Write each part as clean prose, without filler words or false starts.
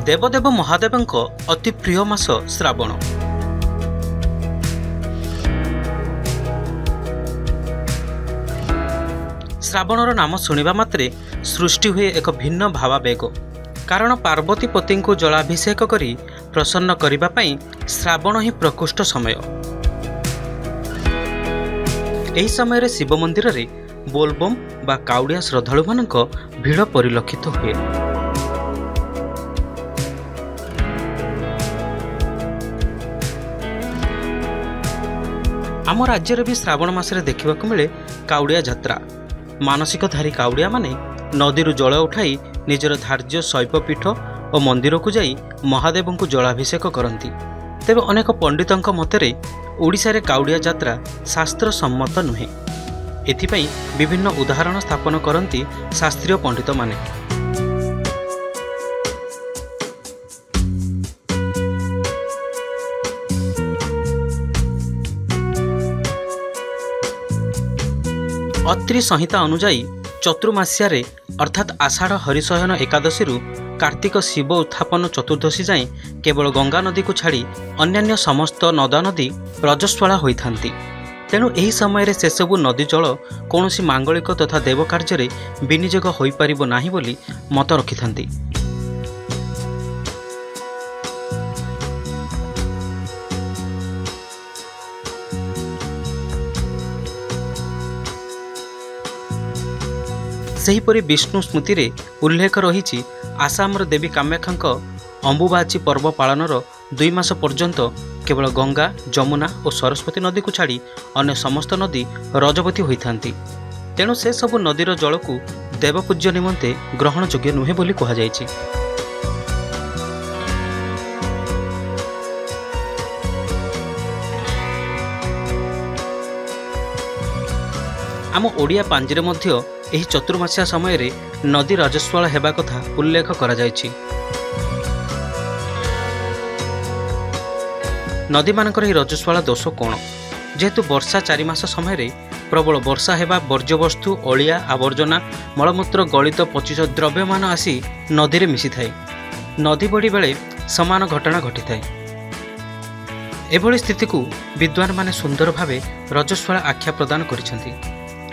देवदेव महादेवଙ୍କ अति प्रिय मास श्रावण। श्रावणर नाम शुणिबा मात्रे सृष्टि हुए एक भिन्न भावावेग। कारण पार्वती पति को जलाभिषेक करी प्रसन्न करिबा पई श्रावण ही प्रकृष्ट समय। एही समय शिव मंदिर रे बोलबम बा काउडिया श्रद्धालु मानक भीड़ परिलक्षित हुए। आम राज्य भी श्रावण मासरे देखा मिले काउडिया यात्रा। मानसिकधारी काउडिया माने नदी जल उठाई निजर धार्य शैवपीठ और मंदिर को जाई महादेव को जलाभिषेक करती। तेबे अनेक पंडितों मतरे ओडिशा रे काउडिया यात्रा शास्त्र सम्मत नुहे। एथिपाई विभिन्न उदाहरण स्थापन करती शास्त्रीय पंडित माने। अत्रि संहिता अनुजाई चतुर्मास्यारे अर्थात आषाढ़ हरिशयन एकादशी कार्तिक शिव उत्थापन चतुर्दशी जाए केवल गंगा नदी को छाड़ी अन्यान्य समस्त नदा नदी रजस्वला होइथांती। तेणु एही समय से सबु नदी जल कौनसी मांगलिक तथा देव कार्य विनियोग होई परिबो नाही बोली मत रखिथांती। सेहीपरि विष्णु स्मृति रे उल्लेख रही आसामर देवी कामाख्या अंबुबाची पर्व पालनर 2 मास पर्यंत केवल गंगा जमुना और सरस्वती नदी को छाड़ी अन्य समस्त नदी रजवती होइथांती। तेणु से सबु नदीर जल को देवपूज्य निमंते ग्रहण योग्य नुहे बोली कहा जायछि। आम ओडिया पांजिरे मध्य एही चतुर्मास्या समय रे नदी रजस्वला हेबा कथा उल्लेख करा जायछि। नदी मानकर ही रजस्वला दोष कौन? जेहेतु वर्षा 4 मास समय रे प्रबल वर्षा हेबा वर्ज्यवस्तु अलिया आवर्जना मलमूत्र गलित पचिश द्रव्यमान आसी नदी रे मिसी थाए। नदी बड़ी बेले समान घटना घटी थाए। एभली स्थिति को विद्वान माने सुंदर भावे रजस्वला आख्या प्रदान करिसेंती।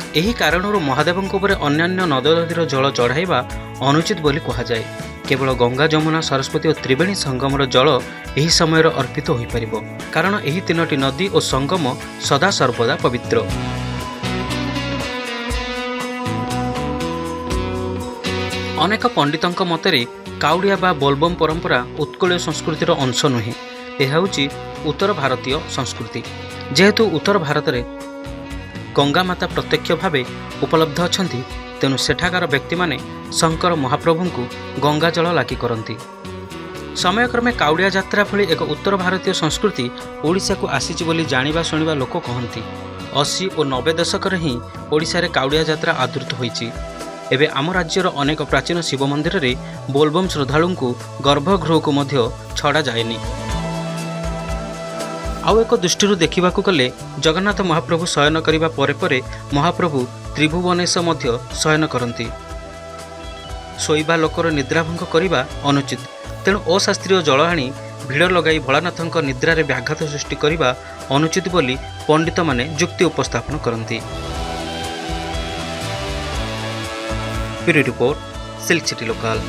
एही कारणरू महादेवଙ୍କ ଉପରେ अन्यान्य नद नदीर जल चढ़ाइबा अनुचित बोली कहा जाए। केवल गंगा जमुना सरस्वती और त्रिवेणी संगमर जल एही समय अर्पित हो पारिबो। कारण एही 3टी नदी और संगम सदा सर्वदा पवित्र। अनेक पंडितों मतरे काउडिया बा बोलबम परंपरा उत्कलीय संस्कृतिर अंश नुहे। यह होची उत्तर भारतीय संस्कृति। जेहेतु उत्तर भारत में गंगा माता प्रत्यक्ष भावे उपलब्ध अछंती, तेणु सेठाकार व्यक्ति माने शंकर महाप्रभु को गंगा जल लागी करती। समयक्रमे काउडिया यात्रा भली एक उत्तर भारतीय संस्कृति ओडिशा को आसीची बोली जानिबा शुणिबा लोक कहती। 80 और 90 दशक ही ओडिशा रे काउडिया यात्रा आदृत होईची। एबे आम राज्यर अनेक प्राचीन शिव मंदिर रे बोलबम श्रद्धालु को गर्भगृह को मध्य छड़ा जाएनी। आउ एक दृष्टि देखा गले जगन्नाथ महाप्रभु शयन करने परे महाप्रभु त्रिभुवनेश मध्य शयन करती। शोइबा लोकर निद्राभंग करने अनुचित। तेणु अशास्त्रीय जल आनी भिड़ लगाई भोलानाथ निद्रारे व्याघात सृष्टि करने अनुचित बोली पंडित माने जुक्ति उपस्थापन करती। Bureau report, silk city local.